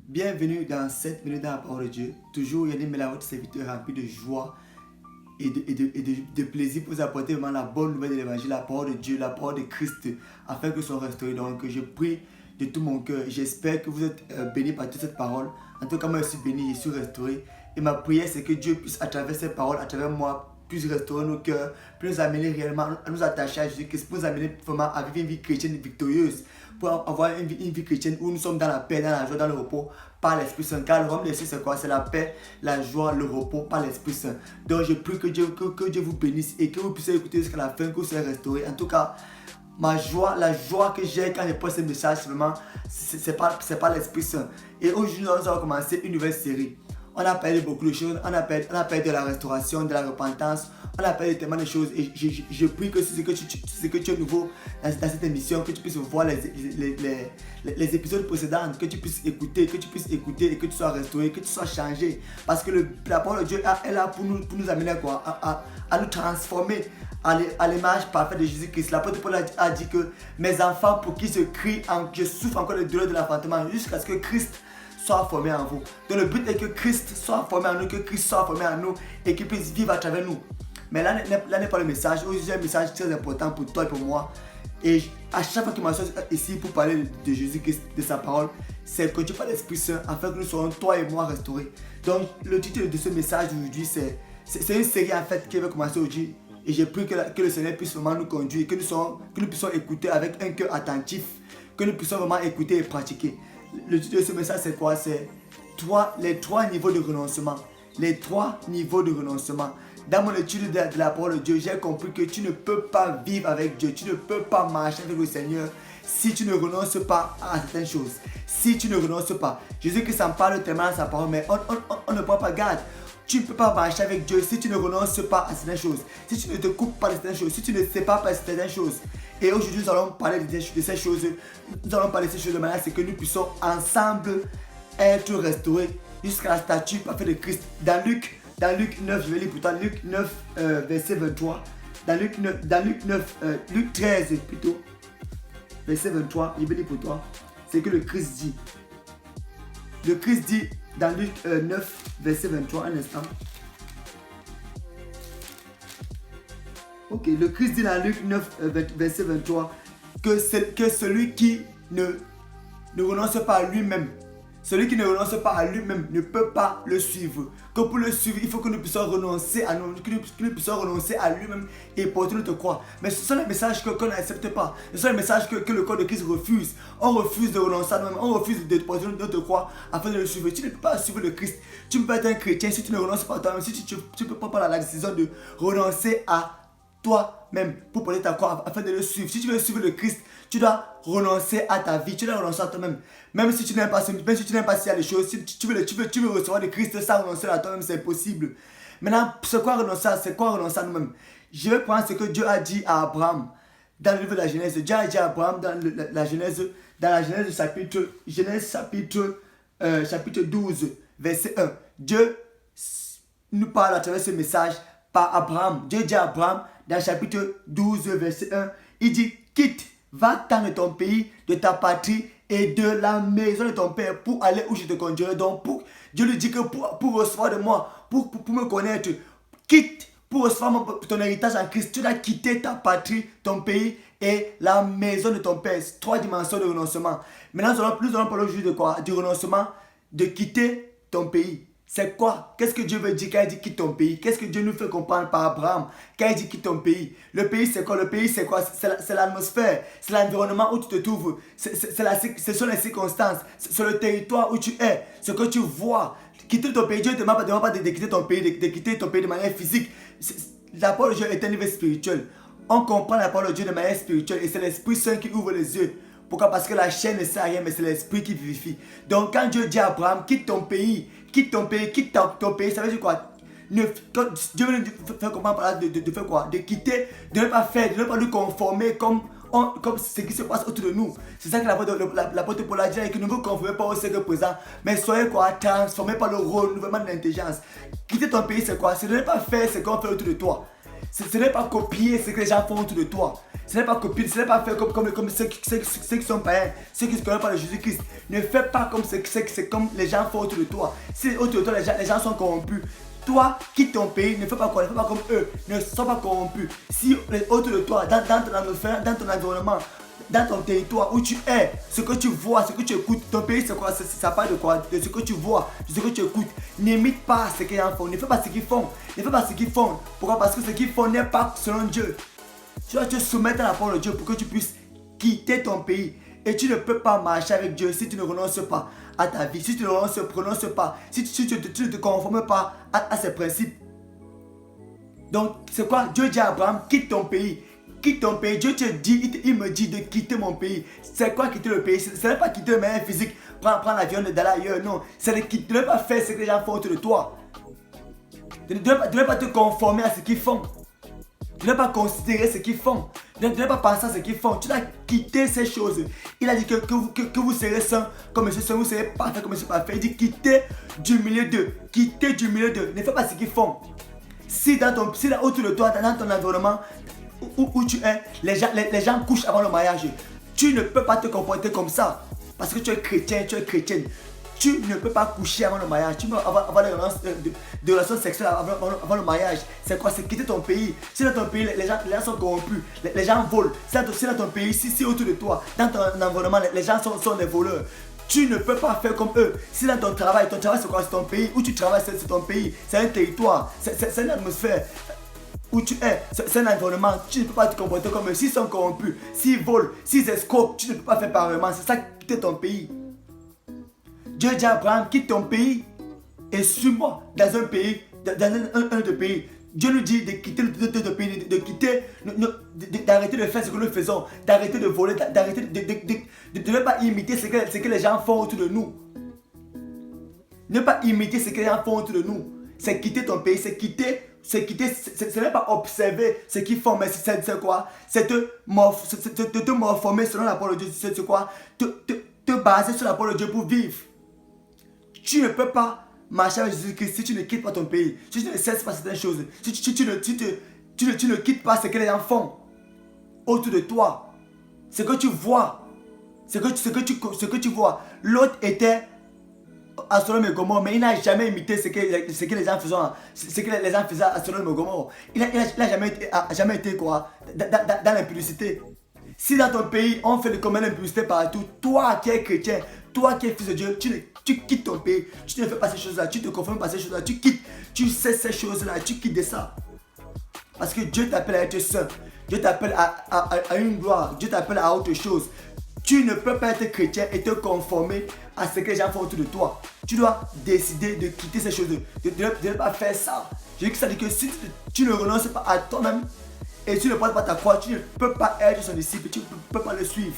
Bienvenue dans 7 minutes dans la parole de Dieu. Toujours Yannick Mela, votre serviteur rempli de joie et de plaisir pour vous apporter vraiment la bonne nouvelle de l'évangile, la parole de Dieu, la parole de Christ, afin que soit restauré. Donc je prie de tout mon cœur. J'espère que vous êtes bénis par toute cette parole. En tout cas, moi je suis béni, je suis restauré. Et ma prière, c'est que Dieu puisse, à travers cette parole, à travers moi, puisse restaurer nos cœurs, puisse nous amener réellement à nous attacher à Jésus-Christ, pour nous amener vraiment à vivre une vie chrétienne victorieuse, pour avoir une vie chrétienne où nous sommes dans la paix, dans la joie, dans le repos, par l'Esprit Saint. Car le royaume des cieux, c'est quoi? C'est la paix, la joie, le repos, par l'Esprit Saint. Donc je prie que Dieu vous bénisse et que vous puissiez écouter jusqu'à la fin, que vous soyez restaurés. En tout cas, ma joie, la joie que j'ai quand je poste ce message, c'est pas l'Esprit Saint. Et aujourd'hui, nous allons commencer une nouvelle série. On a parlé de beaucoup de choses, on a parlé de la restauration, de la repentance, on a parlé de tellement de choses et je prie que si c'est que tu es nouveau dans cette émission, que tu puisses voir les épisodes précédents, que tu puisses écouter et que tu sois restauré, que tu sois changé. Parce que la parole de Dieu est là pour nous amener à nous transformer à l'image parfaite de Jésus-Christ. L'apôtre Paul a dit que mes enfants, pour qui je souffre encore de douleur de l'enfantement, jusqu'à ce que Christ soit formé en vous. Donc le but est que Christ soit formé en nous, que Christ soit formé en nous et qu'il puisse vivre à travers nous. Mais là n'est pas le message. Aujourd'hui, j'ai un message très important pour toi et pour moi. Et à chaque fois qu'il m'associe ici pour parler de Jésus-Christ, de sa parole, c'est que Dieu par l'Esprit Saint afin que nous soyons, toi et moi, restaurés. Donc le titre de ce message aujourd'hui, c'est une série en fait qui va commencer aujourd'hui. Et j'ai pris que le Seigneur puisse vraiment nous conduire, que nous puissions écouter avec un cœur attentif, que nous puissions vraiment écouter et pratiquer. Le titre de ce message, c'est quoi? C'est les trois niveaux de renoncement. Les trois niveaux de renoncement. Dans mon étude de la parole de Dieu, j'ai compris que tu ne peux pas vivre avec Dieu. Tu ne peux pas marcher avec le Seigneur si tu ne renonces pas à certaines choses. Si tu ne renonces pas. Jésus-Christ en parle tellement dans sa parole, mais on ne prend pas garde. Tu ne peux pas marcher avec Dieu si tu ne renonces pas à certaines choses. Si tu ne te coupes pas de certaines choses. Si tu ne sépares pas de certaines choses. Et aujourd'hui, nous allons parler de ces choses. Nous allons parler de ces choses de manière à ce que nous puissions ensemble être restaurés jusqu'à la statue parfaite de Christ. Dans Luc 9, je vais lire pour toi, Luc 9, verset 23. Dans Luc 13 plutôt, verset 23, je vais lire pour toi. C'est que le Christ dit. Le Christ dit dans Luc 9, verset 23, un instant. Ok, le Christ dit dans Luc 9, verset 23, que celui qui ne renonce pas à lui-même, celui qui ne renonce pas à lui-même ne peut pas le suivre. Que pour le suivre, il faut que nous puissions renoncer à nous, que nous puissions renoncer à lui-même et porter notre croix. Mais ce sont les messages qu'on n'accepte pas. Ce sont les messages que le corps de Christ refuse. On refuse de renoncer à nous-mêmes. On refuse de porter notre croix afin de le suivre. Tu ne peux pas suivre le Christ. Tu ne peux pas être un chrétien si tu ne renonces pas à toi-même. Si tu ne peux pas prendre la décision de renoncer à toi-même pour porter ta croix afin de le suivre. Si tu veux suivre le Christ, tu dois renoncer à ta vie, tu dois renoncer à toi-même. Même si tu n'aimes pas s'il y a des choses, si tu veux recevoir le Christ sans renoncer à toi-même, c'est impossible. Maintenant, c'est quoi renoncer à nous-mêmes? Je vais prendre ce que Dieu a dit à Abraham dans le livre de la Genèse. Dieu a dit à Abraham dans la Genèse chapitre 12, verset 1. Dieu nous parle à travers ce message par Abraham. Dieu dit à Abraham dans chapitre 12, verset 1, il dit, quitte, va-t'en de ton pays, de ta patrie et de la maison de ton père pour aller où je te conduirai. Donc, Dieu lui dit que pour recevoir de moi, pour me connaître, quitte, pour recevoir ton héritage en Christ, tu dois quitter ta patrie, ton pays et la maison de ton père. Trois dimensions de renoncement. Maintenant, nous allons parler aujourd'hui de quoi? Du renoncement, de quitter ton pays. C'est quoi? Qu'est-ce que Dieu veut dire quand il dit quitte ton pays? Qu'est-ce que Dieu nous fait comprendre par Abraham quand il dit quitte ton pays? Le pays c'est quoi? Le pays c'est quoi? C'est l'atmosphère, c'est l'environnement où tu te trouves, ce sont les circonstances, c'est le territoire où tu es, ce que tu vois. Quitter ton pays, Dieu ne te demande pas de quitter ton pays, de quitter ton pays de manière physique. La parole de Dieu est un niveau spirituel. On comprend la parole de Dieu de manière spirituelle et c'est l'Esprit Saint qui ouvre les yeux. Pourquoi? Parce que la chair ne sert à rien, mais c'est l'Esprit qui vivifie. Donc quand Dieu dit à Abraham, quitte ton pays, ça veut dire quoi? Dieu veut nous faire comprendre par là de faire quoi? De quitter, de ne pas nous conformer comme ce qui se passe autour de nous. C'est ça que l'apôtre Paul a dit, que ne vous conformez pas au siècle présent, mais soyez quoi? Transformés par le renouvellement de l'intelligence. Quitter ton pays, c'est quoi? C'est de ne pas faire ce qu'on fait autour de toi. Ce n'est pas copier ce que les gens font autour de toi. Ce n'est pas copine, ce n'est pas faire comme ceux qui sont païens, ceux qui ne connaissent pas le Jésus-Christ. Ne fais pas comme c'est comme les gens font autour de toi. Si autour de toi les gens sont corrompus, toi, quitte ton pays, ne fais pas comme eux, ne sois pas corrompu. Si autour de toi, dans ton atmosphère, dans ton environnement, dans ton territoire où tu es, ce que tu vois, ce que tu écoutes, ton pays c'est quoi? Ça parle de quoi? De ce que tu vois, de ce que tu écoutes. N'imite pas ce qu'ils font, ne fais pas ce qu'ils font. Ne fais pas ce qu'ils font. Pourquoi? Parce que ce qu'ils font n'est pas selon Dieu. Tu dois te soumettre à la parole de Dieu pour que tu puisses quitter ton pays. Et tu ne peux pas marcher avec Dieu si tu ne renonces pas à ta vie, si tu ne renonces pas, si tu ne te conformes pas à ses principes. Donc, c'est quoi? Dieu dit à Abraham, quitte ton pays. Quitte ton pays. Dieu te dit, il me dit de quitter mon pays. C'est quoi quitter le pays? Ce n'est pas quitter le moyen physique, prendre l'avion d'aller ailleurs, non. C'est de ne pas faire ce que les gens font autour de toi. De ne pas te conformer à ce qu'ils font. De ne pas considérer ce qu'ils font. De ne pas penser à ce qu'ils font. Tu dois quitter ces choses. Il a dit que vous serez saints comme monsieur saint, vous serez parfait comme monsieur parfait. Il dit quitter du milieu d'eux. Quitter du milieu d'eux. Ne fais pas ce qu'ils font. Si là autour de toi, dans ton environnement où tu es, les gens couchent avant le mariage. Tu ne peux pas te comporter comme ça. Parce que tu es chrétien, tu es chrétienne. Tu ne peux pas coucher avant le mariage. Tu peux avoir des relations sexuelles avant le mariage. C'est quoi? C'est quitter ton pays. Si dans ton pays, les gens sont corrompus, les gens volent. Si dans ton pays, si autour de toi, dans ton environnement, les gens sont des voleurs. Tu ne peux pas faire comme eux. Si dans ton travail c'est quoi? C'est ton pays. Où tu travailles, c'est ton pays. C'est un territoire. C'est une atmosphère. Où tu es, c'est un environnement. Tu ne peux pas te comporter comme eux. S'ils sont corrompus, s'ils volent, s'ils escroquent, tu ne peux pas faire pareillement. C'est ça, quitter ton pays. Dieu dit à Abraham, quitte ton pays et suis-moi dans un pays, dans un de pays. Dieu nous dit de quitter le pays, d'arrêter de faire ce que nous faisons, d'arrêter de voler, d'arrêter de ne pas imiter ce que les gens font autour de nous. Ne pas imiter ce que les gens font autour de nous. C'est quitter ton pays, c'est quitter, ce n'est pas observer ce qu'ils font, mais c'est quoi? C'est te morformer selon la parole de Dieu. C'est quoi? Te baser sur la parole de Dieu pour vivre. Tu ne peux pas marcher avec Jésus-Christ si tu ne quittes pas ton pays, si tu ne cesses pas certaines choses, si tu ne quittes pas ce que les gens font autour de toi. Ce que tu vois, ce que tu vois. L'autre était à Sodome et Gomorrhe, mais il n'a jamais imité ce que les gens faisaient à Sodome et Gomorrhe. Il n'a jamais été quoi? Dans l'impudicité. Si dans ton pays, on fait le commun d'impudicité partout, toi qui es chrétien, toi qui es fils de Dieu, tu quittes ton pays, tu ne fais pas ces choses-là, tu ne te conformes pas à ces choses-là, tu quittes, tu sais ces choses-là, tu quittes de ça. Parce que Dieu t'appelle à être saint, Dieu t'appelle à une gloire, Dieu t'appelle à autre chose. Tu ne peux pas être chrétien et te conformer à ce que les gens font autour de toi. Tu dois décider de quitter ces choses, de ne pas faire ça. Je dis que ça dit que si tu ne renonces pas à toi-même et tu ne portes pas ta croix, tu ne peux pas être son disciple, tu ne peux pas le suivre.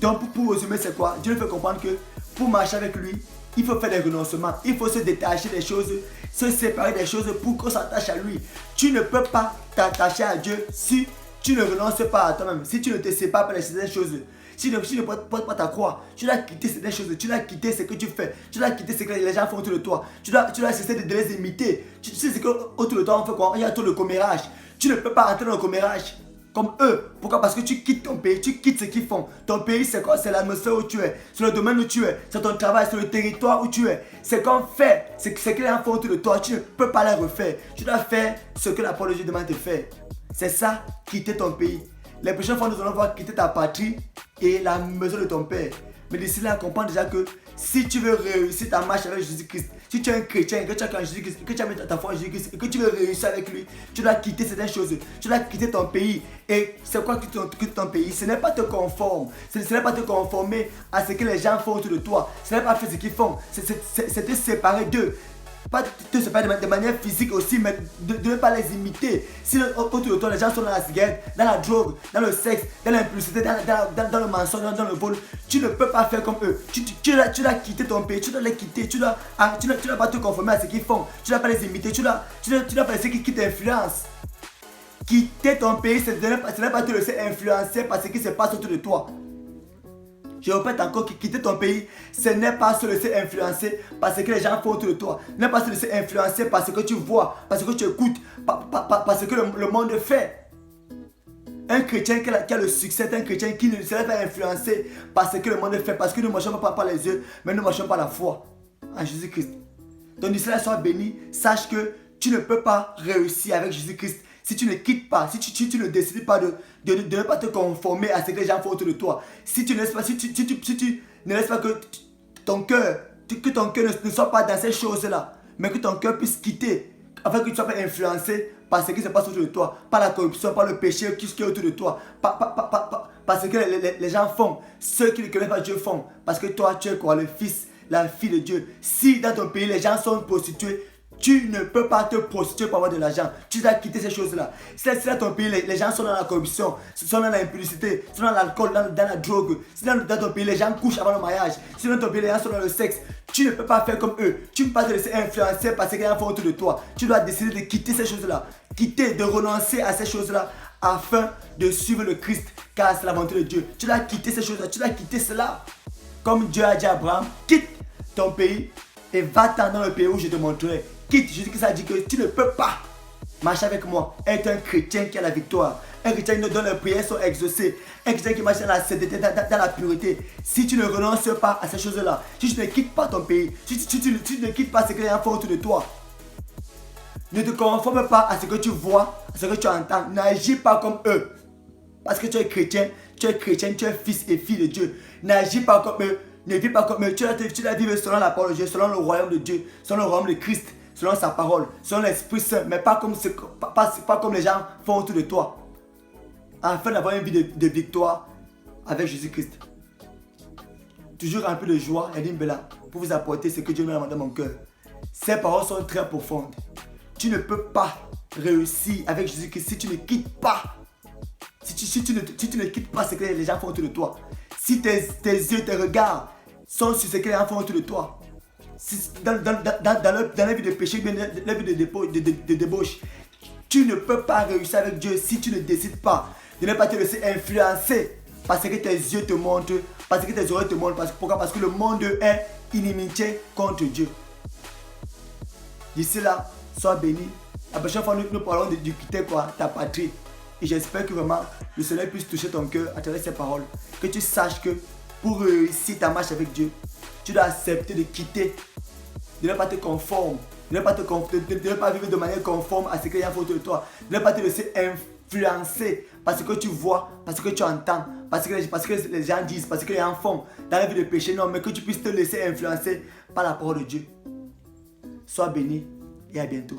Donc pour résumer, c'est quoi? Dieu nous fait comprendre que pour marcher avec lui, il faut faire des renoncements, il faut se détacher des choses, se séparer des choses pour qu'on s'attache à lui. Tu ne peux pas t'attacher à Dieu si tu ne renonces pas à toi-même, si tu ne te sépares pas de certaines choses. Si tu ne portes pas ta croix, tu dois quitter certaines choses, tu dois quitter ce que tu fais, tu dois quitter ce que les gens font autour de toi, tu dois cesser de les imiter. Tu sais ce qu'autour de toi on fait quoi? Il y a tout le commérage. Tu ne peux pas entrer dans le commérage comme eux. Pourquoi? Parce que tu quittes ton pays, tu quittes ce qu'ils font. Ton pays, c'est quoi? C'est l'atmosphère où tu es, c'est le domaine où tu es, c'est ton travail, c'est le territoire où tu es. C'est comme faire, c'est ce que les gens font autour de toi, tu ne peux pas les refaire. Tu dois faire ce que la parole de Dieu demande de faire. C'est ça, quitter ton pays. Les prochaines fois, nous allons voir quitter ta patrie et la maison de ton père. Mais d'ici là, comprends déjà que si tu veux réussir ta marche avec Jésus-Christ, si tu es un chrétien, que tu as cru en Jésus-Christ, que tu as mis ta foi en Jésus-Christ et que tu veux réussir avec lui, tu dois quitter certaines choses. Tu dois quitter ton pays. Et c'est quoi quitter ton pays? Ce n'est pas te conformer. Ce n'est pas te conformer à ce que les gens font autour de toi. Ce n'est pas faire ce qu'ils font. C'est te séparer d'eux. Pas te séparer de manière physique aussi, mais de ne pas les imiter. Si autour de toi, les gens sont dans la cigarette, dans la drogue, dans le sexe, dans l'impulsité, dans le mensonge, dans le vol, tu ne peux pas faire comme eux. Tu dois quitter ton pays, tu dois les quitter, tu dois pas te conformer à ce qu'ils font, tu dois pas les imiter, tu dois pas laisser qui t'influencent. Quitter ton pays, ce n'est pas te laisser influencer par ce qui se passe autour de toi. Je répète encore, quitter ton pays, ce n'est pas se laisser influencer par ce que les gens font autour de toi. Ce n'est pas se laisser influencer par ce que tu vois, par ce que tu écoutes, par ce que le monde fait. Un chrétien qui a le succès, un chrétien qui ne se laisse pas influencer par ce que le monde fait, parce que nous ne marchons pas par les yeux, mais nous marchons par la foi en Jésus-Christ. Donc, Israël, soit béni, sache que tu ne peux pas réussir avec Jésus-Christ si tu ne quittes pas, si tu ne décides pas de ne pas te conformer à ce que les gens font autour de toi. Si tu ne laisses pas, si tu ne laisses pas que ton cœur ne soit pas dans ces choses-là, mais que ton cœur puisse quitter, afin que tu ne sois pas influencé par ce qui se passe autour de toi, par la corruption, par le péché qui est autour de toi, par ce que les gens font, ceux qui ne connaissent pas Dieu font, parce que toi tu es quoi, le fils, la fille de Dieu. Si dans ton pays les gens sont prostitués, tu ne peux pas te prostituer pour avoir de l'argent. Tu dois quitter ces choses-là. Si dans ton pays les gens sont dans la corruption, sont dans l'impudicité, sont dans l'alcool, dans la drogue, si dans ton pays les gens couchent avant le mariage, si dans ton pays les gens sont dans le sexe, tu ne peux pas faire comme eux. Tu ne peux pas te laisser influencer par ce qu'ils font autour de toi. Tu dois décider de quitter ces choses-là. Quitter, de renoncer à ces choses-là afin de suivre le Christ, car c'est la volonté de Dieu. Tu dois quitter ces choses-là. Tu dois quitter cela. Comme Dieu a dit à Abraham, quitte ton pays et va-t'en dans le pays où je te montrerai. Quitte, Jésus-Christ a dit que tu ne peux pas marcher avec moi, être un chrétien qui a la victoire, un chrétien dont les prières sont exaucées, un chrétien qui marche dans la sainteté, dans la pureté. Si tu ne renonces pas à ces choses-là, si tu ne quittes pas ton pays, si tu ne quittes pas ce que les gens font autour de toi, ne te conforme pas à ce que tu vois, à ce que tu entends, n'agis pas comme eux. Parce que tu es chrétien, tu es fils et fille de Dieu. N'agis pas comme eux, ne vis pas comme eux. Tu dois vivre selon la parole de Dieu, selon le royaume de Dieu, selon le royaume de Christ, selon sa parole, selon l'Esprit Saint, mais pas comme les gens font autour de toi. Afin d'avoir une vie de victoire avec Jésus-Christ. Toujours rempli de joie et d'Imbela pour vous apporter ce que Dieu m'a demandé dans mon cœur. Ces paroles sont très profondes. Tu ne peux pas réussir avec Jésus-Christ si tu ne quittes pas. Si tu ne quittes pas ce que les gens font autour de toi. Si tes yeux, tes regards sont sur ce que les gens font autour de toi. Si dans la vie de péché, dans la vie de débauche, tu ne peux pas réussir avec Dieu si tu ne décides pas de ne pas te laisser influencer parce que tes yeux te montrent, parce que tes oreilles te montrent. Pourquoi? Parce que le monde est inimitié contre Dieu. D'ici là, sois béni. La prochaine fois, nous parlons de quitter quoi? Ta patrie. Et j'espère que vraiment le Seigneur puisse toucher ton cœur à travers ces paroles. Que tu saches que pour réussir ta marche avec Dieu, tu dois accepter de quitter, de ne pas te conformer, de ne pas vivre de manière conforme à ce qu'il y a autour de toi, de ne pas te laisser influencer par ce que tu vois, par ce que tu entends, parce que les gens disent, parce que les gens font dans la vie de péché. Non, mais que tu puisses te laisser influencer par la parole de Dieu. Sois béni et à bientôt.